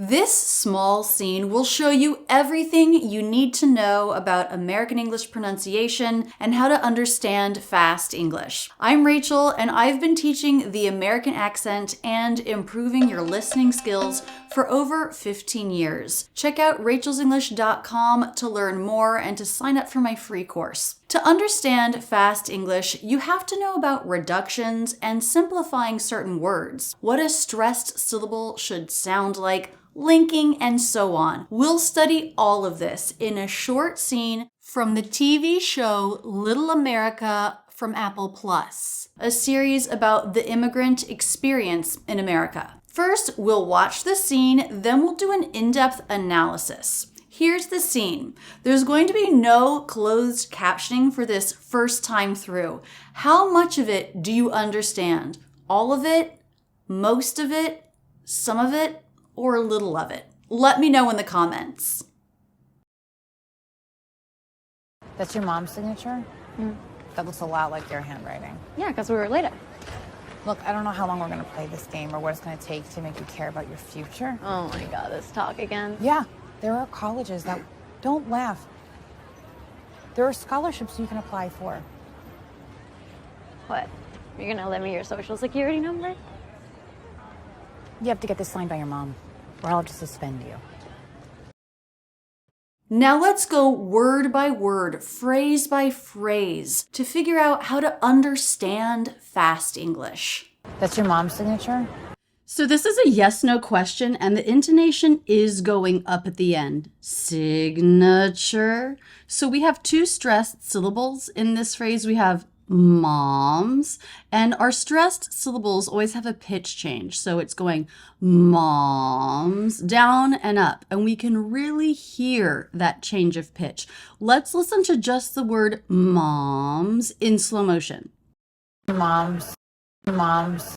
This small scene will show you everything you need to know about American English pronunciation and how to understand fast English. I'm Rachel, and I've been teaching the American accent and improving your listening skills for over 15 years. Check out rachelsenglish.com to learn more and to sign up for my free course. To understand fast English, you have to know about reductions and simplifying certain words, what a stressed syllable should sound like, linking, and so on. We'll study all of this in a short scene from the TV show Little America from Apple Plus, a series about the immigrant experience in America. First, we'll watch the scene, then we'll do an in-depth analysis. Here's the scene. There's going to be no closed captioning for this first time through. How much of it do you understand? All of it? Most of it? Some of it? Or a little of it? Let me know in the comments. That's your mom's signature? That looks a lot like your handwriting. Yeah, because we were related. Look, I don't know how long we're going to play this game or what it's going to take to make you care about your future. Oh my god, this talk again. Yeah, there are colleges that... Don't laugh. There are scholarships you can apply for. What? You're gonna lend me your social security number? You have to get this signed by your mom, or I'll have to suspend you. Now let's go word by word, phrase by phrase, to figure out how to understand fast English. That's your mom's signature? So this is a yes-no question, and the intonation is going up at the end. Signature. So we have two stressed syllables in this phrase. We have moms, and our stressed syllables always have a pitch change. So it's going moms, down and up, and we can really hear that change of pitch. Let's listen to just the word moms in slow motion. Moms, moms,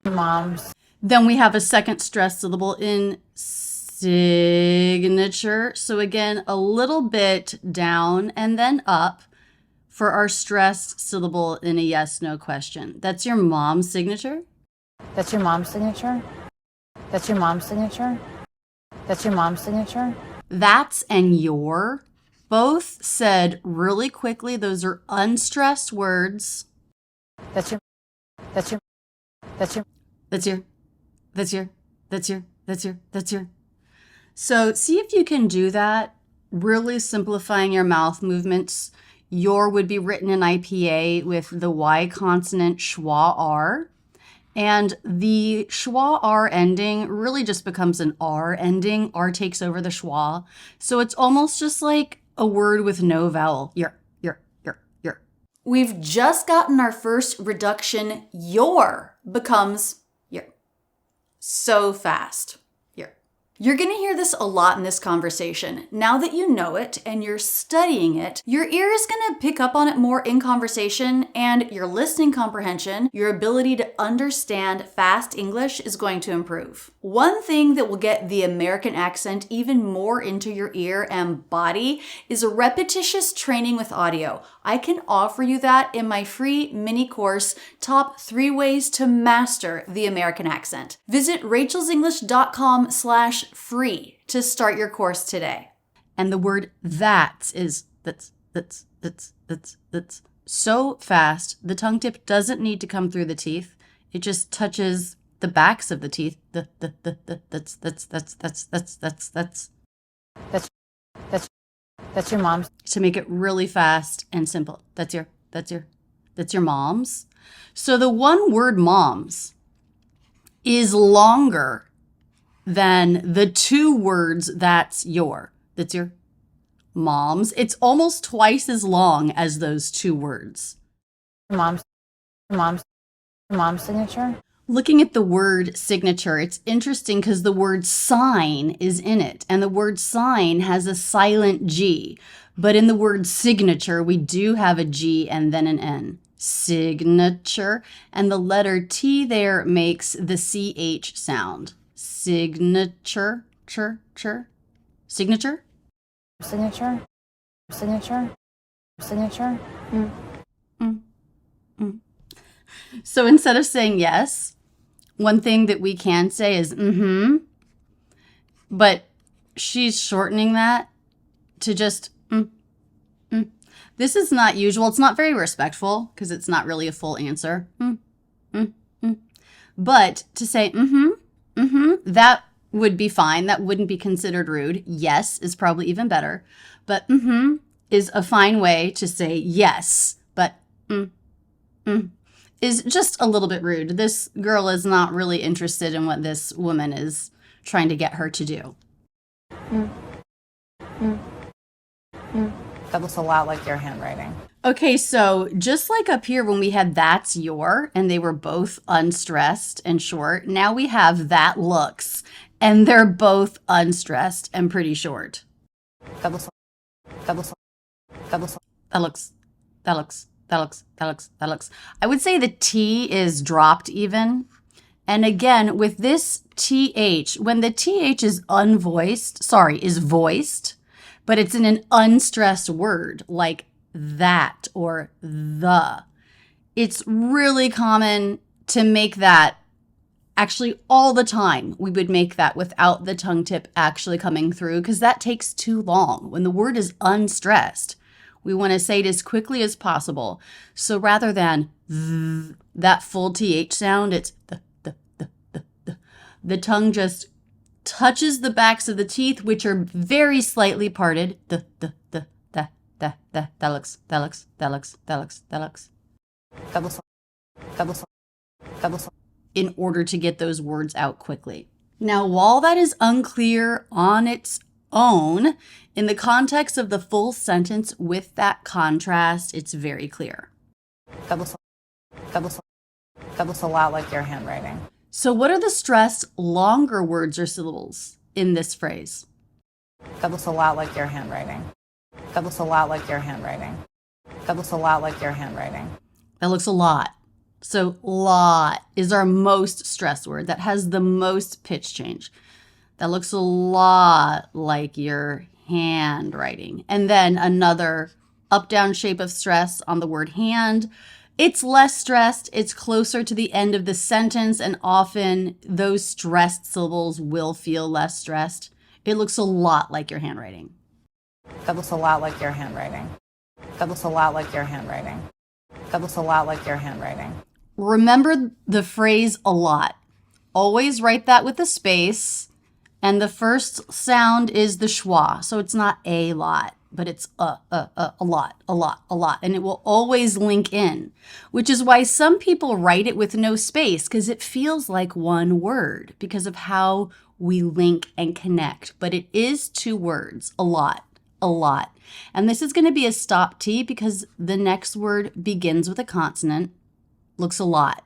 moms. Then we have a second stressed syllable in signature. So again, a little bit down and then up for our stressed syllable in a yes-no question. That's your mom's signature? That's your mom's signature? That's your mom's signature? That's your mom's signature? That's and your, both said really quickly. Those are unstressed words. That's your, that's your, that's your, That's your, that's your, that's your, that's your, that's your. So see if you can do that, really simplifying your mouth movements. Your would be written in IPA with the Y consonant schwa R. And the schwa R ending really just becomes an R ending. R takes over the schwa. So it's almost just like a word with no vowel. Your. We've just gotten our first reduction. Your becomes your. So fast. You're going to hear this a lot in this conversation. Now that you know it and you're studying it, your ear is going to pick up on it more in conversation, and your listening comprehension, your ability to understand fast English, is going to improve. One thing that will get the American accent even more into your ear and body is a repetitious training with audio. I can offer you that in my free mini course, Top 3 Ways to Master the American Accent. Visit rachelsenglish.com/free to start your course today. And the word that's so fast, the tongue tip doesn't need to come through the teeth. It just touches the backs of the teeth. That's your mom's. To make it really fast and simple. That's your mom's. So the one word moms is longer than the two words that's your mom's. It's almost twice as long as those two words. Mom's signature? Looking at the word signature, it's interesting because the word sign is in it, and the word sign has a silent G. But in the word signature, we do have a G and then an N. Signature. And the letter T there makes the CH sound. Signature. Signature? Signature? So instead of saying yes, one thing that we can say is but she's shortening that to just This is not usual. It's not very respectful because it's not really a full answer. But to say that would be fine. That wouldn't be considered rude. Yes is probably even better. But is a fine way to say yes. But is just a little bit rude. This girl is not really interested in what this woman is trying to get her to do. That looks a lot like your handwriting. Okay, so just like up here when we had that's your, and they were both unstressed and short, now we have that looks, and they're both unstressed and pretty short. That looks. I would say the T is dropped even. And again, with this TH, when the TH is is voiced, but it's in an unstressed word like that or the, it's really common to make that actually all the time. We would make that without the tongue tip actually coming through because that takes too long. When the word is unstressed, we want to say it as quickly as possible. So rather than that full TH sound, it's the tongue just touches the backs of the teeth, which are very slightly parted. In order to get those words out quickly. Now, while that is unclear on its own, in the context of the full sentence with that contrast, it's very clear. That looks a lot like your handwriting. So what are the stressed longer words or syllables in this phrase? That looks a lot like your handwriting. That looks a lot like your handwriting. That looks a lot like your handwriting. That looks a lot. So lot is our most stressed word that has the most pitch change. That looks a lot like your handwriting. And then another up-down shape of stress on the word hand. It's less stressed. It's closer to the end of the sentence, and often those stressed syllables will feel less stressed. It looks a lot like your handwriting. That looks a lot like your handwriting. That looks a lot like your handwriting. That looks a lot like your handwriting. Remember the phrase a lot. Always write that with a space, and the first sound is the schwa, so it's not a lot. But it's a lot, and it will always link in, which is why some people write it with no space because it feels like one word because of how we link and connect. But it is two words, a lot. And this is going to be a stop T because the next word begins with a consonant. Looks a lot.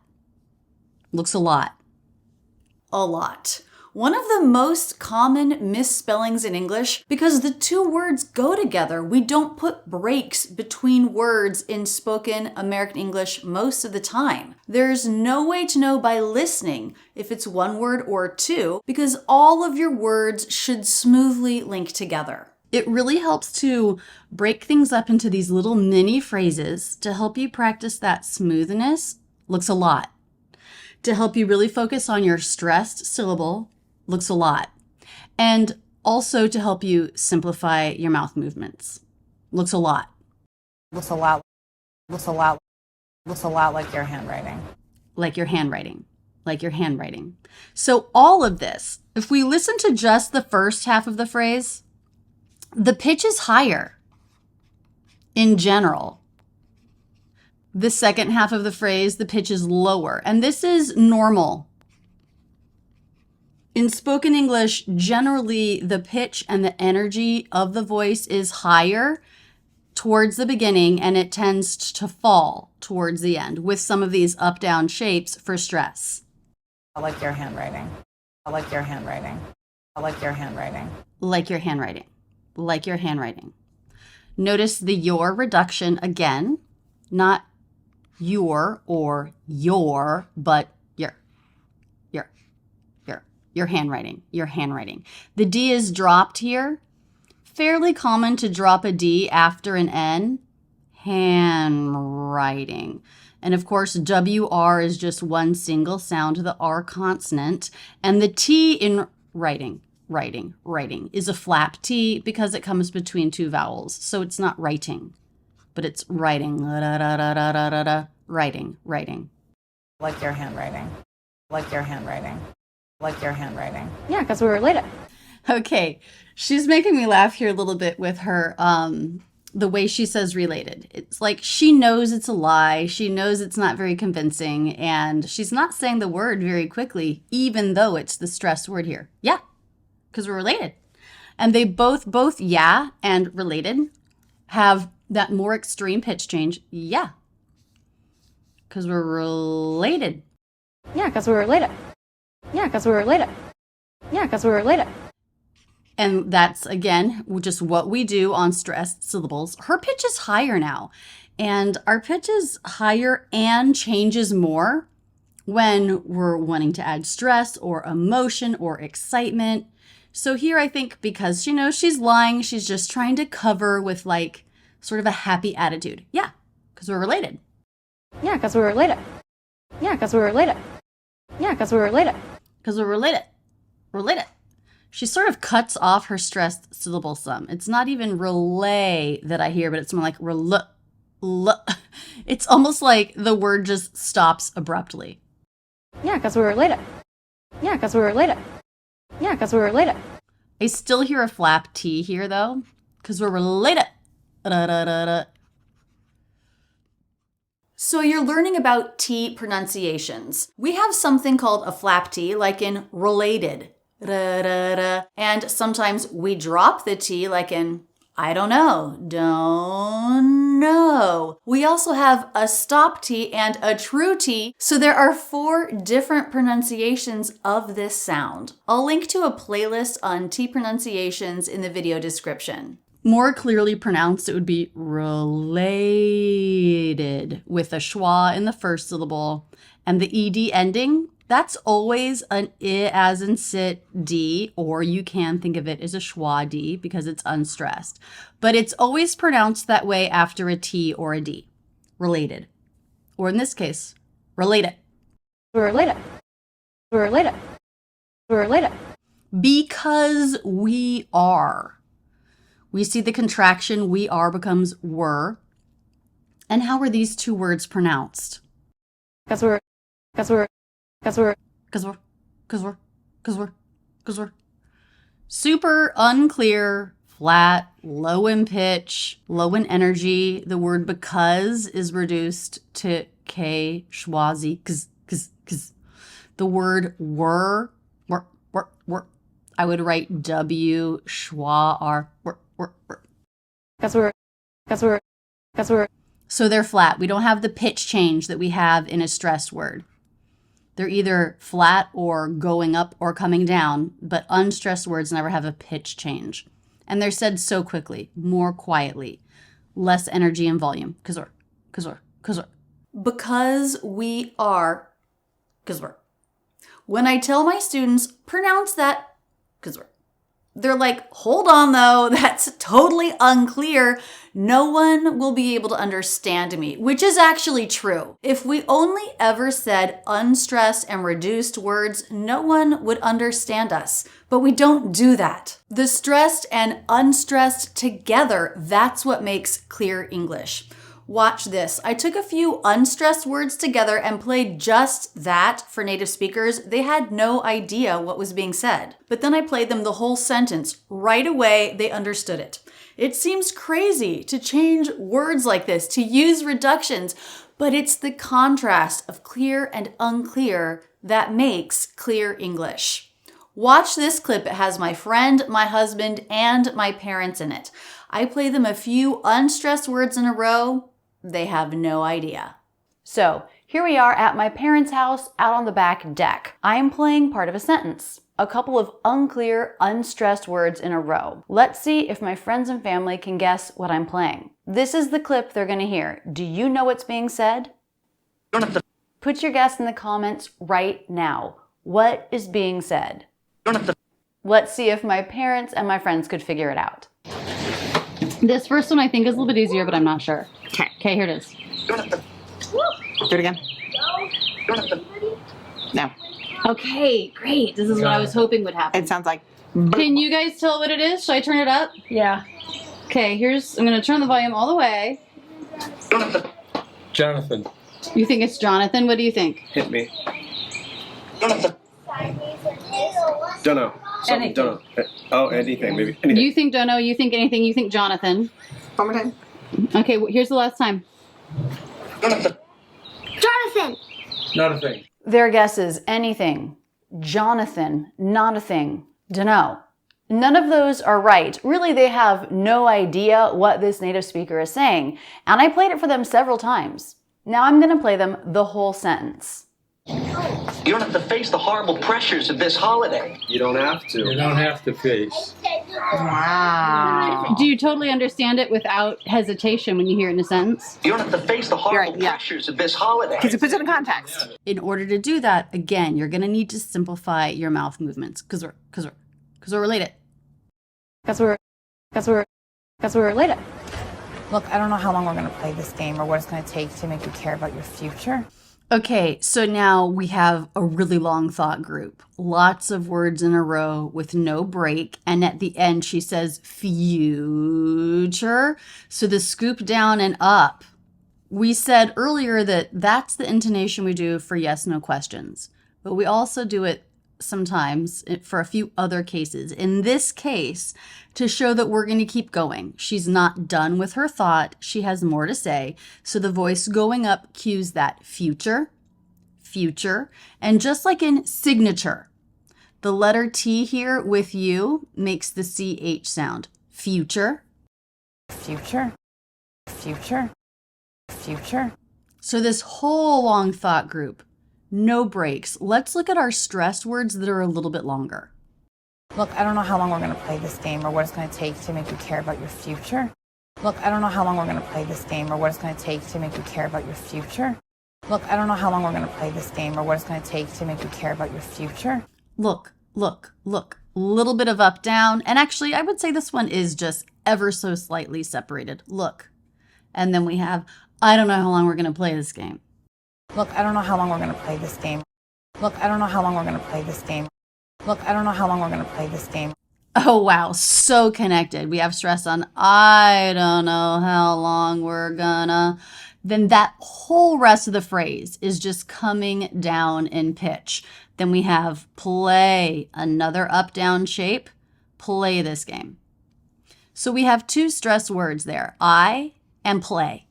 One of the most common misspellings in English because the two words go together. We don't put breaks between words in spoken American English most of the time. There's no way to know by listening if it's one word or two because all of your words should smoothly link together. It really helps to break things up into these little mini phrases to help you practice that smoothness. Looks a lot. To help you really focus on your stressed syllable. Looks a lot. And also to help you simplify your mouth movements. Looks a lot. Looks a lot like your handwriting. Like your handwriting. So all of this, if we listen to just the first half of the phrase, the pitch is higher in general. The second half of the phrase, the pitch is lower. And this is normal. In spoken English, generally the pitch and the energy of the voice is higher towards the beginning and it tends to fall towards the end with some of these up-down shapes for stress. I like your handwriting. Like your handwriting. Notice the your reduction again, not your or your, but your handwriting. The D is dropped here. Fairly common to drop a D after an N. Handwriting. And of course, WR is just one single sound to the R consonant. And the T in writing. writing. Writing is a flap T because it comes between two vowels. So it's not writing, but it's writing. Writing, writing. Like your handwriting. Like your handwriting. Like your handwriting. Yeah, because we're related. Okay, she's making me laugh here a little bit with her, the way she says related. It's like she knows it's a lie. She knows it's not very convincing, and she's not saying the word very quickly, even though it's the stressed word here. Yeah, because we're related. And they both yeah and related have that more extreme pitch change. Yeah, because we're related. Yeah, because we're related. Yeah, because we're related. Yeah, because we're related. And that's, again, just what we do on stressed syllables. Her pitch is higher now. And our pitch is higher and changes more when we're wanting to add stress or emotion or excitement. So here I think because she knows she's lying, she's just trying to cover with like sort of a happy attitude. Yeah, because we're related. Yeah, because we're related. Yeah, because we're related. Yeah, because we're related. Because we're related. Related. She sort of cuts off her stressed syllable some. It's not even relay that I hear, but it's more like It's almost like the word just stops abruptly. Yeah, because we're related. Yeah, because we're related. Yeah, because we're related. I still hear a flap T here, though, because we're related. So you're learning about T pronunciations. We have something called a flap T, like in related. And sometimes we drop the T, like in I don't know. We also have a stop T and a true T, so there are 4 different pronunciations of this sound. I'll link to a playlist on T pronunciations in the video description. More clearly pronounced, it would be related with a schwa in the first syllable and the ed ending. That's always an I as in sit D, or you can think of it as a schwa D because it's unstressed. But it's always pronounced that way after a T or a D. Related. Or in this case, related. We're related. We're related. We're related. Because we are. We see the contraction we are becomes were. And how are these 2 words pronounced? Because we're super unclear, flat, low in pitch, low in energy. The word because is reduced to K, schwazi, cause. The word were. I would write W, schwa, R, were. Because we're So they're flat. We don't have the pitch change that we have in a stressed word. They're either flat or going up or coming down, but unstressed words never have a pitch change. And they're said so quickly, more quietly, less energy and volume. Because we are. When I tell my students, pronounce that, they're like, hold on though, that's totally unclear. No one will be able to understand me, which is actually true. If we only ever said unstressed and reduced words, no one would understand us. But we don't do that. The stressed and unstressed together, that's what makes clear English. Watch this. I took a few unstressed words together and played just that for native speakers. They had no idea what was being said. But then I played them the whole sentence. Right away, they understood it. It seems crazy to change words like this, to use reductions, but it's the contrast of clear and unclear that makes clear English. Watch this clip. It has my friend, my husband, and my parents in it. I play them a few unstressed words in a row. They have no idea. So here we are at my parents' house out on the back deck. I am playing part of a sentence. A couple of unclear, unstressed words in a row. Let's see if my friends and family can guess what I'm playing. This is the clip they're going to hear. Do you know what's being said? Put your guess in the comments right now. What is being said? Let's see if my parents and my friends could figure it out. This first one I think is a little bit easier, but I'm not sure. Okay, here it is. Do it again. No. Okay, great. This is what I was hoping would happen. It sounds like Can you guys tell what it is? Should I turn it up? Yeah. Okay, I'm going to turn the volume all the way. Jonathan. You think it's Jonathan? What do you think? Hit me. Dunno. Something. Dunno. Oh, anything. Maybe. Anything. You think Dono, you think anything, you think Jonathan. One more time. Okay, here's the last time. Jonathan. Not a thing. Their guess is anything, Jonathan, not a thing, dunno. None of those are right. Really, they have no idea what this native speaker is saying. And I played it for them several times. Now I'm going to play them the whole sentence. You don't have to face the horrible pressures of this holiday. You don't have to. You don't have to face. Wow. Do you totally understand it without hesitation when you hear it in a sentence? You don't have to face the horrible Right, yeah. pressures of this holiday. Because it puts it in context. In order to do that, again, you're going to need to simplify your mouth movements because we're related. Because we're related. Look, I don't know how long we're going to play this game or what it's going to take to make you care about your future. Okay, so now we have a really long thought group. Lots of words in a row with no break. And at the end, she says future. So the scoop down and up. We said earlier that that's the intonation we do for yes, no questions. But we also do it sometimes for a few other cases. In this case, to show that we're going to keep going. She's not done with her thought. She has more to say. So the voice going up cues that future, future. And just like in signature, the letter T here with you makes the CH sound. Future. Future. Future. Future. So this whole long thought group, no breaks. Let's look at our stressed words that are a little bit longer. Look, I don't know how long we're going to play this game or what it's going to take to make you care about your future. Look, I don't know how long we're going to play this game or what it's going to take to make you care about your future. Look, I don't know how long we're going to play this game or what it's going to take to make you care about your future. Look, look, look. A little bit of up, down. And actually, I would say this one is just ever so slightly separated. Look. And then we have, I don't know how long we're going to play this game. Look, I don't know how long we're going to play this game. Look, I don't know how long we're going to play this game. Look, I don't know how long we're going to play this game. Oh, wow. So connected. We have stress on, I don't know how long we're gonna. Then that whole rest of the phrase is just coming down in pitch. Then we have play, another up-down shape. Play this game. So we have two stressed words there, I and play.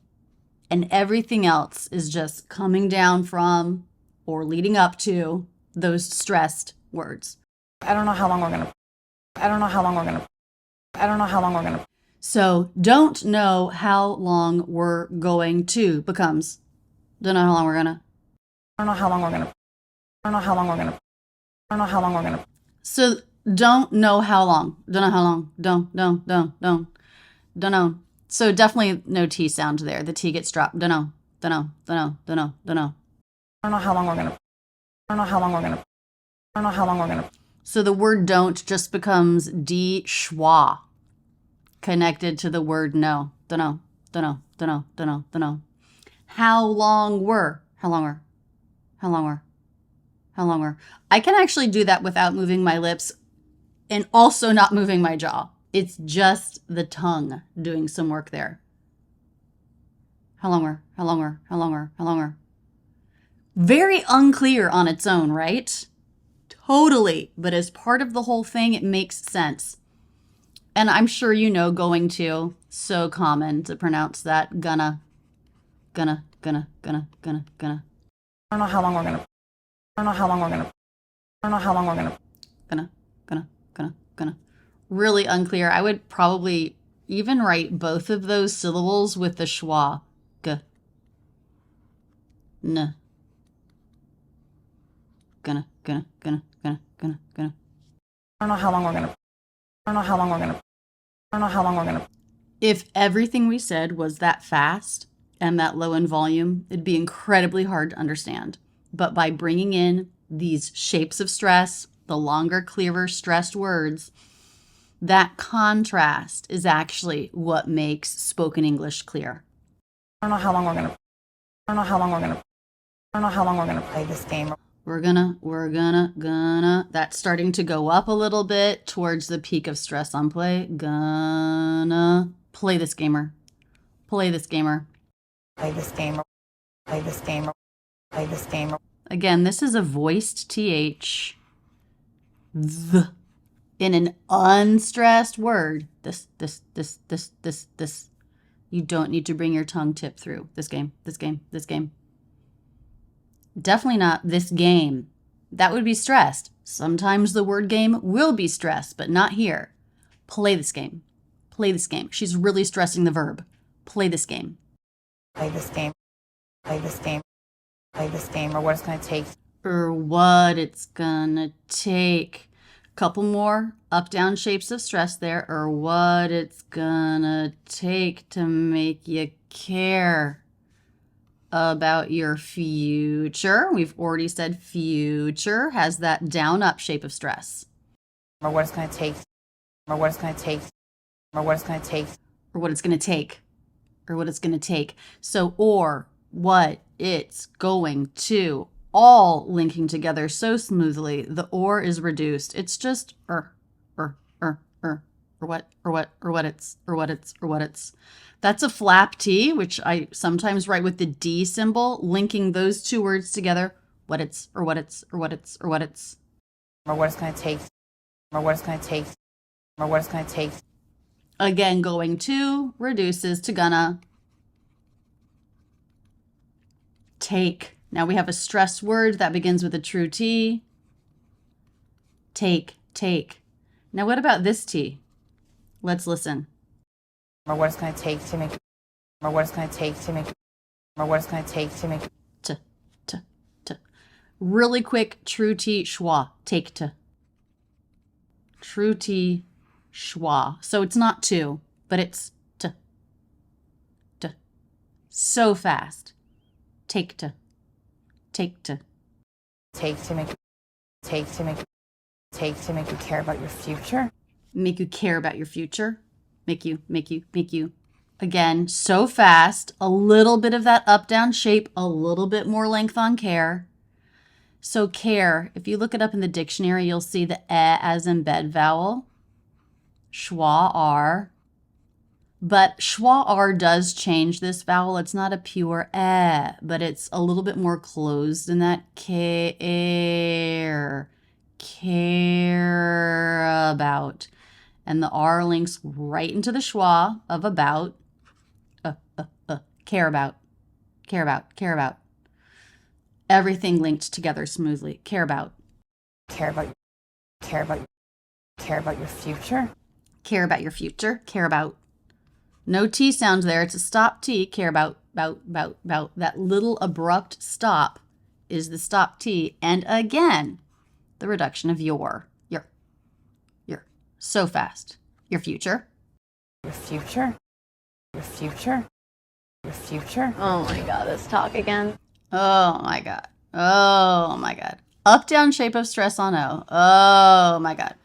And everything else is just coming down from or leading up to those stressed words. I don't know how long we're going to. I don't know how long we're going to. I don't know how long we're going to. So don't know how long we're going to becomes don't know how long we're gonna. I don't know how long we're going to. I don't know how long we're going to. I don't know how long we're going to. So don't know how long. Don't know how long. Don't know. So definitely no T sound there. The T gets dropped. Don't know. I don't know how long we're going to. I don't know how long we're going to. I don't know how long we're going to. So the word don't just becomes D schwa connected to the word no. Don't know. How long were. I can actually do that without moving my lips and also not moving my jaw. It's just the tongue doing some work there. How longer. Very unclear on its own, right? Totally. But as part of the whole thing, it makes sense. And I'm sure you know going to, so common to pronounce that gonna. I don't know how long we're going to. I don't know how long we're going to. I don't know how long we're going to. Gonna. Really unclear. I would probably even write both of those syllables with the schwa. G. N. Gonna. I don't know how long we're going to. I don't know how long we're going to. I don't know how long we're going to. If everything we said was that fast and that low in volume, it'd be incredibly hard to understand. But by bringing in these shapes of stress, the longer, clearer, stressed words, that contrast is actually what makes spoken English clear. I don't know how long we're going to. I don't know how long we're going to. I don't know how long we're going to play this game. Gonna. That's starting to go up a little bit towards the peak of stress on play. Gonna play this gamer. Play this gamer. Play this game. Play this game. Play this game. Again, this is a voiced TH. The. In an unstressed word. This. You don't need to bring your tongue tip through. This game. Definitely not this game. That would be stressed. Sometimes the word game will be stressed, but not here. Play this game. Play this game. She's really stressing the verb. Play this game. Play this game. Play this game. Play this game, or what it's going to take. Or what it's gonna take. Couple more up-down shapes of stress there. Or what it's gonna take to make you care about your future. We've already said future has that down-up shape of stress. Or what it's going to take. Or what it's going to take. Or what it's going to take. Or what it's going to take. Or what it's going to take. So, or what it's going to, all linking together so smoothly. The or is reduced. It's just or what it's. That's a flap T, which I sometimes write with the D symbol, linking those two words together. What it's. Or what it's going to take. Or what it's going to take. Or what it's going to take. Again, going to reduces to gonna. Take. Now we have a stressed word that begins with a true T. Take. Now what about this T? Let's listen. Or what it's going to take to make. Or what it's going to take to make. Or what it's going to take to make. T. Really quick, true T, schwa. Take to. True T, schwa. So it's not to, but it's t. So fast. Take to. Take to make. Take to make. Take to make you care about your future. Make you care about your future. Make you. Again, so fast. A little bit of that up-down shape. A little bit more length on care. So care, if you look it up in the dictionary, you'll see the e as in bed vowel. Schwa R. But schwa R does change this vowel. It's not a pure eh, but it's a little bit more closed in that care. Care about. And the R links right into the schwa of about. Care about. Everything linked together smoothly. Care about. Care about your future. Care about your future. Care about. No T sound there. It's a stop T. Care about. That little abrupt stop is the stop T. And again, the reduction of your. So fast. Your future. Your future. Oh my god, this talk again. Oh my god. Up down shape of stress on O. Oh my god.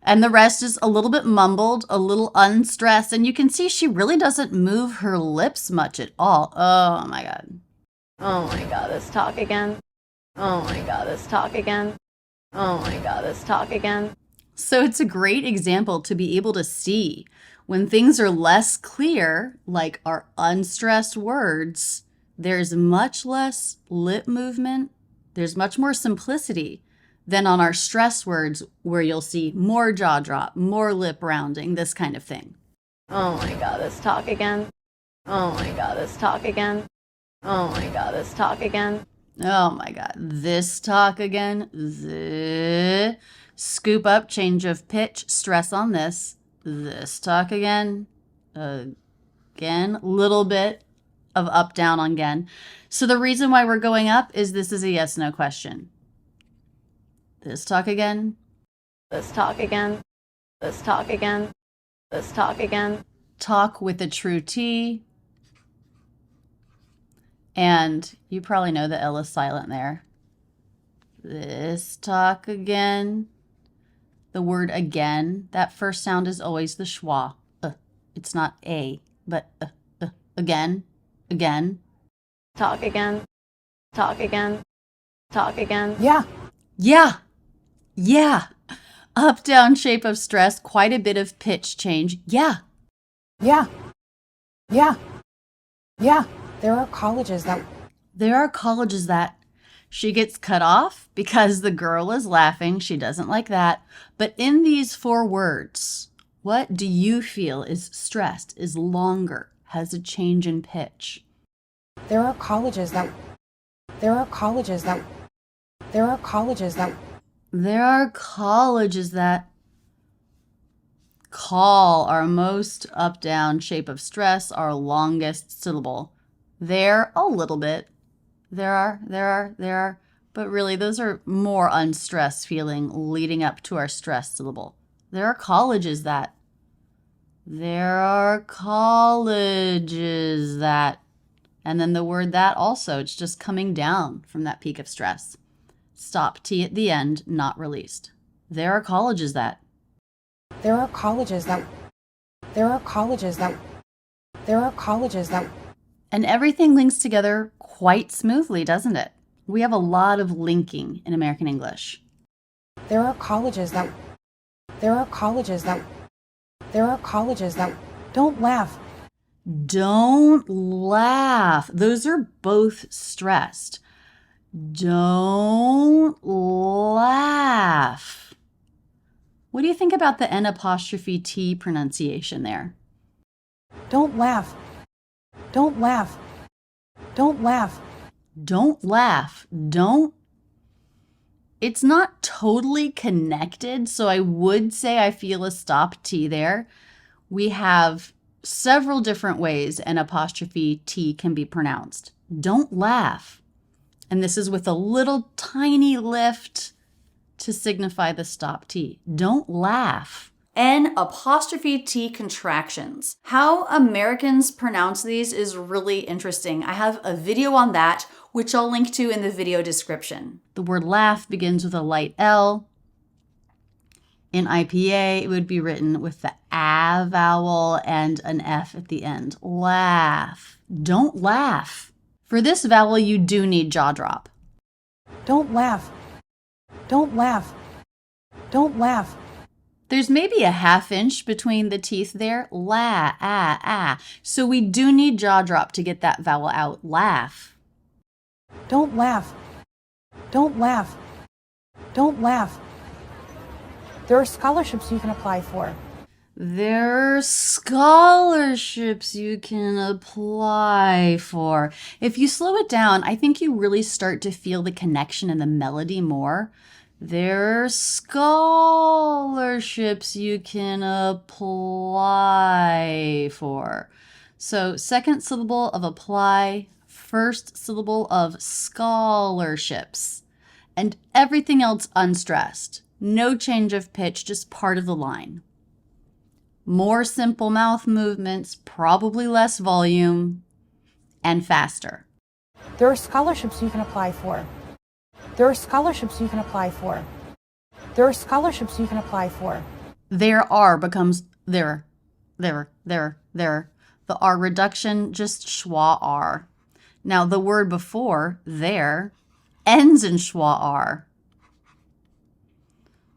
And the rest is a little bit mumbled, a little unstressed, and you can see she really doesn't move her lips much at all. Oh my god. Oh my god, this talk again. Oh my god, this talk again. Oh my god, this talk again. So it's a great example to be able to see when things are less clear, like our unstressed words, there's much less lip movement. There's much more simplicity than on our stress words where you'll see more jaw drop, more lip rounding, this kind of thing. Oh my god, this talk again. Oh my god, this talk again. Oh my god, this talk again. Oh my god, this talk again. Scoop up, change of pitch, stress on this. This talk again. Again, little bit of up, down on again. So the reason why we're going up is this is a yes, no question. This talk again. This talk again. This talk again. This talk again. Talk with a true T. And you probably know the L is silent there. This talk again. The word again, that first sound is always the schwa. It's not a, but again. Talk again. Talk again. talk again. Yeah. Yeah. Yeah. Up, down shape of stress, quite a bit of pitch change. Yeah. Yeah. Yeah. Yeah. There are colleges that She gets cut off because the girl is laughing. She doesn't like that. But in these 4 words, what do you feel is stressed, is longer, has a change in pitch? there are colleges that there are colleges that there are colleges that There are colleges that call our most up down shape of stress, our longest syllable. There a little bit. There are, but really those are more unstressed feeling leading up to our stress syllable. There are colleges that. There are colleges that. And then the word that also, it's just coming down from that peak of stress. Stop T at the end, not released. There are colleges that. there are colleges that there are colleges that there are colleges that And everything links together quite smoothly, doesn't it? We have a lot of linking in American English. there are colleges that there are colleges that there are colleges that don't laugh. Don't laugh. Those are both stressed. Don't laugh. What do you think about the N apostrophe T pronunciation there? Don't laugh. Don't laugh. Don't laugh. Don't laugh. Don't. It's not totally connected, so I would say I feel a stop T there. We have several different ways an apostrophe T can be pronounced. Don't laugh. And this is with a little tiny lift to signify the stop T. Don't laugh. N apostrophe T contractions. How Americans pronounce these is really interesting. I have a video on that, which I'll link to in the video description. The word laugh begins with a light L. In IPA, it would be written with the A vowel and an F at the end. Laugh. Don't laugh. For this vowel, you do need jaw drop. Don't laugh. Don't laugh. Don't laugh. There's maybe a ½ inch between the teeth there. La, ah, ah. So we do need jaw drop to get that vowel out. Laugh. Don't laugh. Don't laugh. Don't laugh. There are scholarships you can apply for. There are scholarships you can apply for. If you slow it down, I think you really start to feel the connection and the melody more. There are scholarships you can apply for. So second syllable of apply, first syllable of scholarships. And everything else unstressed. No change of pitch, just part of the line. More simple mouth movements, probably less volume, and faster. There are scholarships you can apply for. There are scholarships you can apply for. There are scholarships you can apply for. There are becomes there. The R reduction, just schwa R. Now the word before, there, ends in schwa R.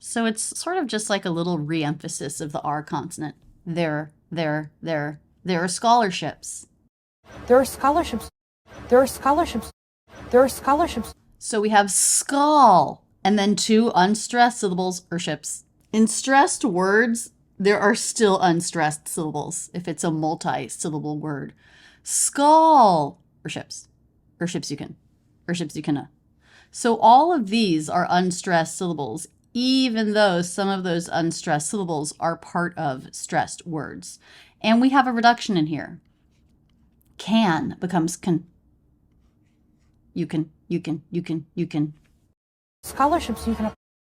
So it's sort of just like a little re-emphasis of the R consonant. There are scholarships. There are scholarships. There are scholarships. There are scholarships. So we have skull and then 2 unstressed syllables or ships. In stressed words, there are still unstressed syllables if it's a multi-syllable word. Skull or ships you can, or ships you can. So all of these are unstressed syllables, even though some of those unstressed syllables are part of stressed words. And we have a reduction in here. Can becomes can. You can. Scholarships you can.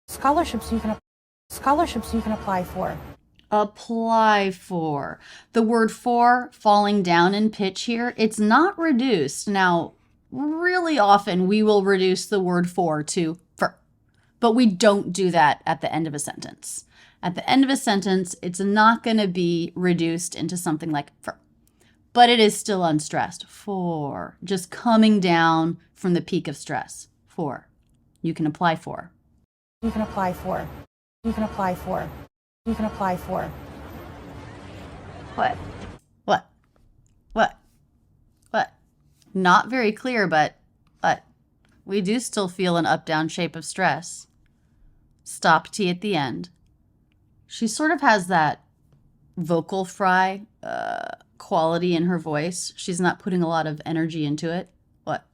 Scholarships you can. Scholarships you can apply for. Apply for. The word for falling down in pitch here, it's not reduced. Now, really often we will reduce the word for to for, but we don't do that at the end of a sentence. At the end of a sentence, it's not going to be reduced into something like for, but it is still unstressed. For, just coming down from the peak of stress. For. You can apply for. You can apply for. You can apply for. You can apply for. What? What? What? What? Not very clear, but we do still feel an up-down shape of stress. Stop T at the end. She sort of has that vocal fry quality in her voice. She's not putting a lot of energy into it. What?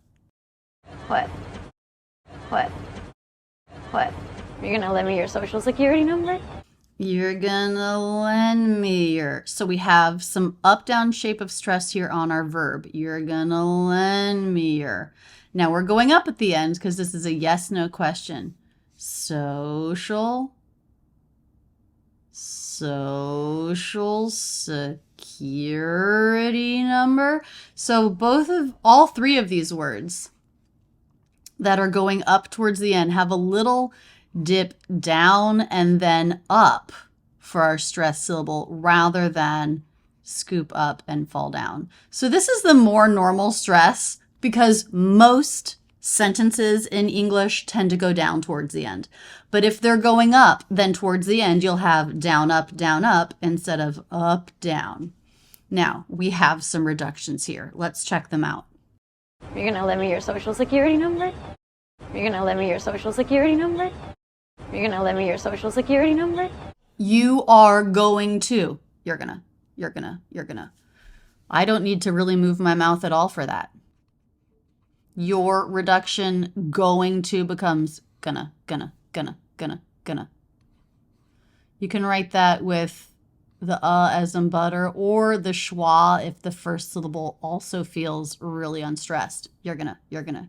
What? What? What? You're gonna lend me your social security number? You're gonna lend me your... So we have some up-down shape of stress here on our verb. You're gonna lend me your... Now we're going up at the end because this is a yes-no question. Social security number. So all three of these words that are going up towards the end have a little dip down and then up for our stress syllable rather than scoop up and fall down. So this is the more normal stress because most sentences in English tend to go down towards the end. But if they're going up, then towards the end, you'll have down, up, instead of up, down. Now, we have some reductions here. Let's check them out. You're gonna lend me your social security number? You're gonna lend me your social security number? You're gonna lend me your social security number? You are going to. You're gonna. I don't need to really move my mouth at all for that. Your reduction going to becomes gonna. You can write that with the as in butter or the schwa if the first syllable also feels really unstressed. You're gonna. You're gonna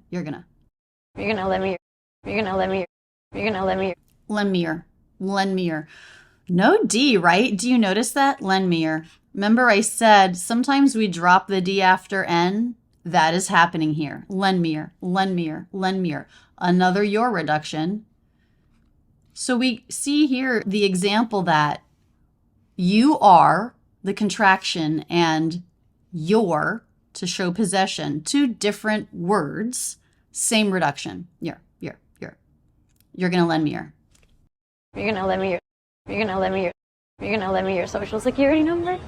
lend me Lend me your. No D, right? Do you notice that? Lend me your. Remember I said sometimes we drop the D after N? That is happening here. Lend me your. Another your reduction. So we see here the example that you are, the contraction, and your, to show possession, two different words, same reduction. You're gonna lend me your. You're gonna lend me your social security number?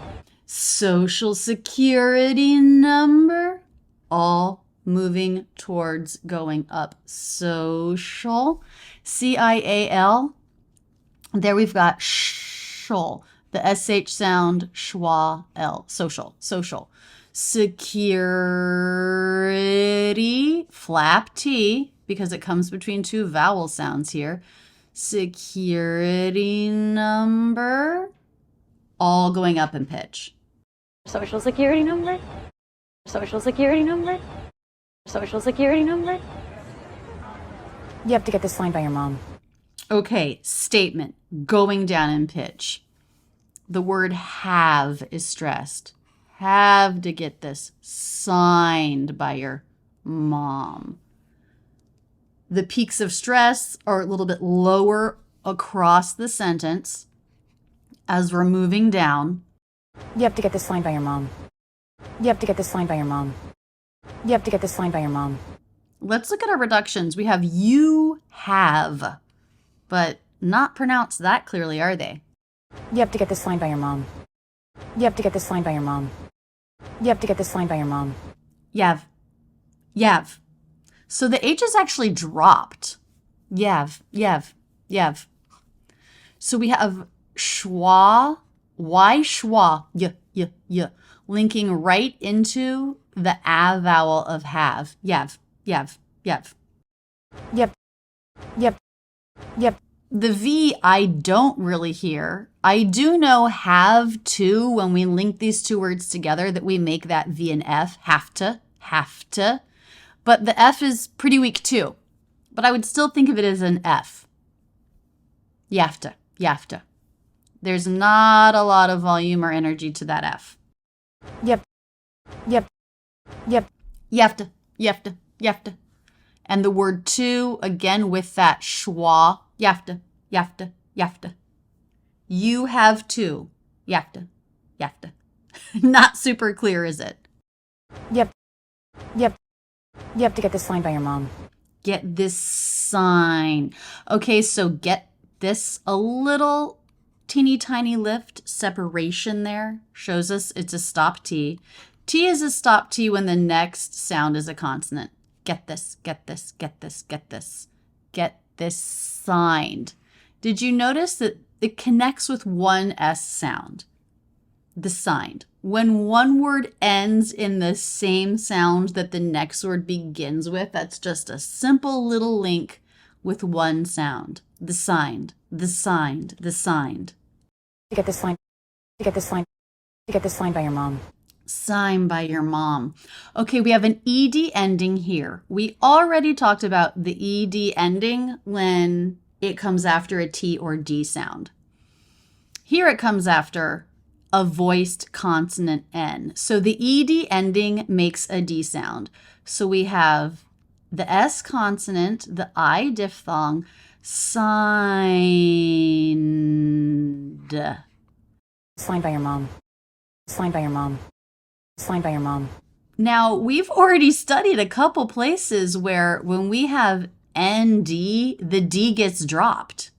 Social security number, all moving towards going up. Social, C-I-A-L. There we've got shul, the SH sound, schwa, L, social. Security, flap T, because it comes between two vowel sounds here. Security number, all going up in pitch. Social security number? Social security number? Social security number? You have to get this signed by your mom. Okay, statement, going down in pitch. The word have is stressed. Have to get this signed by your mom. The peaks of stress are a little bit lower across the sentence as we're moving down. You have to get this signed by your mom. You have to get this signed by your mom. You have to get this signed by your mom. Let's look at our reductions. We have you have, but not pronounced that clearly, are they? You have to get this signed by your mom. You have to get this signed by your mom. You have to get this signed by your mom. Yav. So the H is actually dropped. Yav. So we have schwa, Y schwa, y, linking right into the A vowel of have. Yav. Yep. The V I don't really hear. I do know have to, when we link these two words together, that we make that V and F, have to. But the F is pretty weak too. But I would still think of it as an F. Yafta. There's not a lot of volume or energy to that F. Yep. Yafta. And the word to, again with that schwa, yafta. You have to, yafta. Not super clear, is it? Yep. You have to get this signed by your mom. Get this sign. Okay, so get this, a little teeny tiny lift separation there shows us it's a stop T. T is a stop T when the next sound is a consonant. Get this, get this, get this, get this. Get this signed. Did you notice that it connects with one S sound? The signed. When one word ends in the same sound that the next word begins with, that's just a simple little link with one sound. The signed, the signed, the signed. To get this signed, to get this signed, to get this signed by your mom. Signed by your mom. Okay, we have an ED ending here. We already talked about the ED ending when it comes after a T or D sound. Here it comes after a voiced consonant N. So the ED ending makes a D sound. So we have the S consonant, the I diphthong, signed. Signed by your mom. Signed by your mom. Signed by your mom. Now, we've already studied a couple places where when we have ND, the D gets dropped.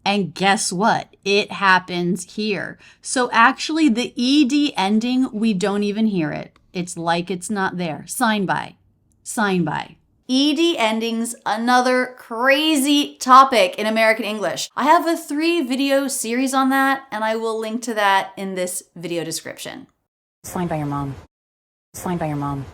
And guess what? It happens here. So actually the ED ending, we don't even hear it. It's like it's not there. Signed by. Signed by. ED endings, another crazy topic in American English. I have a 3-video series on that, and I will link to that in this video description. Signed by your mom. Signed by your mom.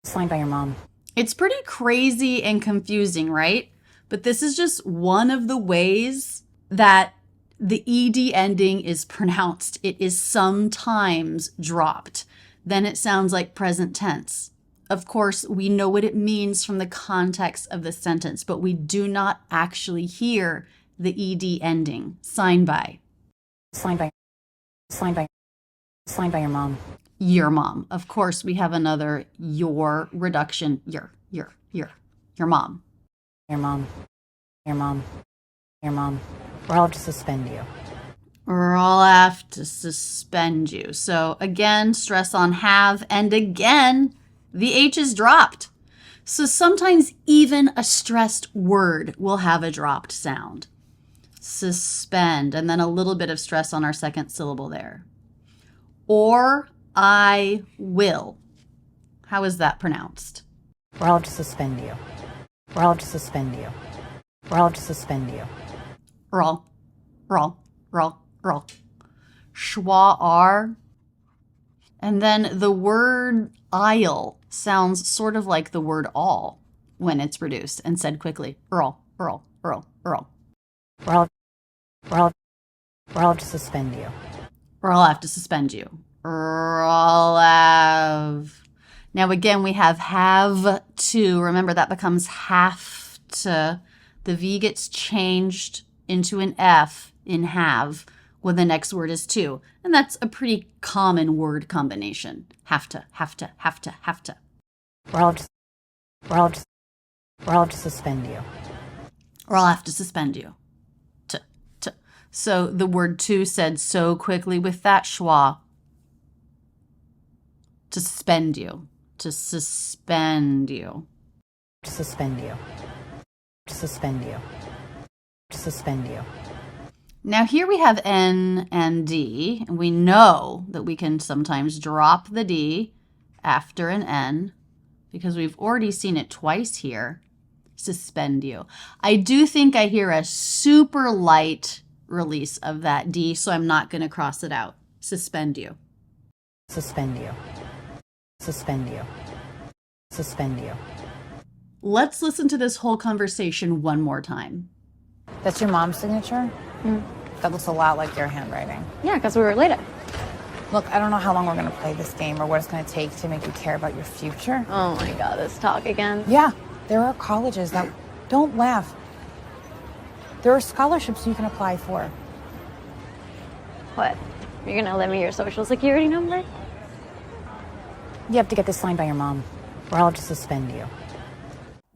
Signed by your mom. It's pretty crazy and confusing, right? But this is just one of the ways that the ED ending is pronounced. It is sometimes dropped. Then it sounds like present tense. Of course, we know what it means from the context of the sentence, but we do not actually hear the ED ending. Signed by. Signed by. Signed by. Signed by your mom. Your mom. Of course, we have another your reduction. Your mom. Your mom. Your mom. Your mom. Or I'll have to suspend you. Or I'll have to suspend you. So again, stress on have, and again, the H is dropped. So sometimes even a stressed word will have a dropped sound. Suspend, and then a little bit of stress on our second syllable there. Or I will. How is that pronounced? Or I'll have to suspend you. Or I'll have to suspend you. Or I'll have to suspend you. Roll. Schwa R. And then the word I'll sounds sort of like the word all when it's produced and said quickly. Earl. Or I'll have to suspend you. Or I'll have to suspend you. Or I'll have. Now again, we have to. Remember, that becomes have to. The V gets changed into an F in have when the next word is to. And that's a pretty common word combination. Have to. Or I'll have to suspend you. Or I'll have to suspend you. To. So the word to said so quickly with that schwa. To suspend you. To suspend you. To suspend you. To suspend you. To suspend you. Now here we have N and D, and we know that we can sometimes drop the D after an N because we've already seen it twice here. Suspend you. I do think I hear a super light release of that D, so I'm not going to cross it out. Suspend you. Suspend you. Suspend you. Suspend you. Let's listen to this whole conversation one more time. That's your mom's signature? That looks a lot like your handwriting. Yeah, because we were related. Look, I don't know how long we're going to play this game or what it's going to take to make you care about your future. Oh my god, this talk again. Yeah, there are colleges that... Don't laugh. There are scholarships you can apply for. What? You're gonna lend me your social security number? You have to get this signed by your mom, or I'll just suspend you.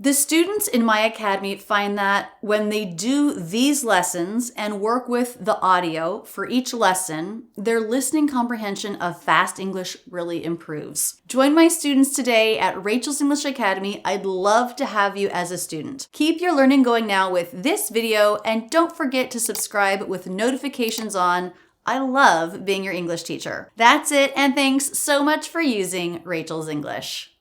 The students in my academy find that when they do these lessons and work with the audio for each lesson, their listening comprehension of fast English really improves. Join my students today at Rachel's English Academy. I'd love to have you as a student. Keep your learning going now with this video, and don't forget to subscribe with notifications on. I love being your English teacher. That's it, and thanks so much for using Rachel's English.